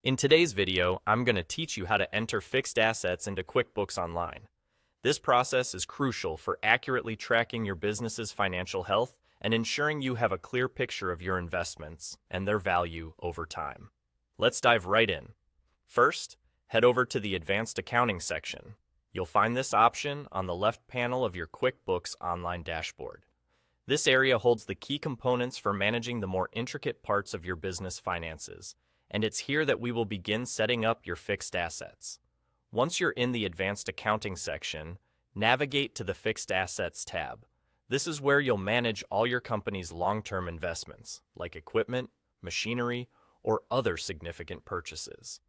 In today's video, I'm going to teach you how to enter fixed assets into QuickBooks Online. This process is crucial for accurately tracking your business's financial health and ensuring you have a clear picture of your investments and their value over time. Let's dive right in. First, head over to the Advanced Accounting section. You'll find this option on the left panel of your QuickBooks Online dashboard. This area holds the key components for managing the more intricate parts of your business finances, and it's here that we will begin setting up your fixed assets. Once you're in the Advanced Accounting section, navigate to the Fixed Assets tab. This is where you'll manage all your company's long-term investments, like equipment, machinery, or other significant purchases.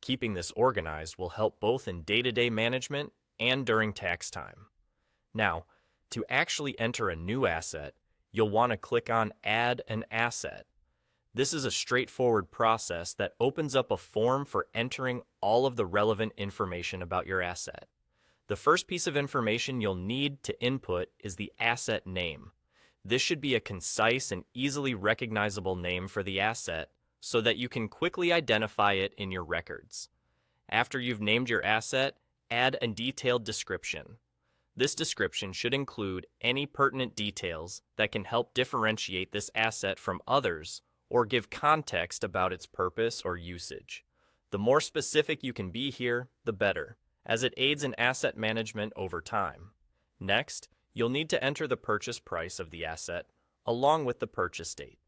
Keeping this organized will help both in day-to-day management and during tax time. Now, to actually enter a new asset, you'll want to click on Add an Asset. This is a straightforward process that opens up a form for entering all of the relevant information about your asset. The first piece of information you'll need to input is the asset name. This should be a concise and easily recognizable name for the asset so that you can quickly identify it in your records. After you've named your asset, add a detailed description. This description should include any pertinent details that can help differentiate this asset from others or give context about its purpose or usage. The more specific you can be here, the better, as it aids in asset management over time. Next, you'll need to enter the purchase price of the asset, along with the purchase date.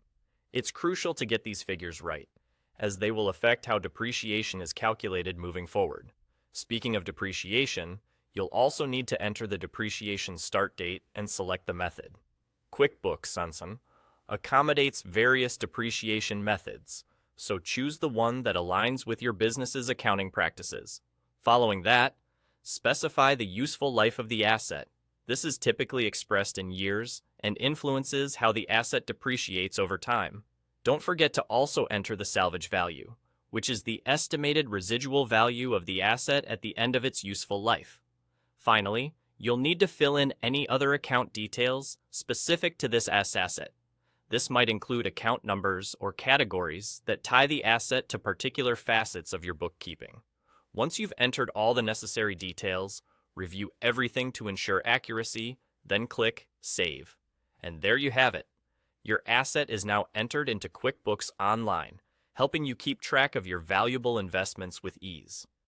It's crucial to get these figures right, as they will affect how depreciation is calculated moving forward. Speaking of depreciation, you'll also need to enter the depreciation start date and select the method. QuickBooks Online accommodates various depreciation methods, so choose the one that aligns with your business's accounting practices. Following that, specify the useful life of the asset. This is typically expressed in years and influences how the asset depreciates over time. Don't forget to also enter the salvage value, which is the estimated residual value of the asset at the end of its useful life. Finally, you'll need to fill in any other account details specific to this asset. This might include account numbers or categories that tie the asset to particular facets of your bookkeeping. Once you've entered all the necessary details, review everything to ensure accuracy, then click Save. And there you have it. Your asset is now entered into QuickBooks Online, helping you keep track of your valuable investments with ease.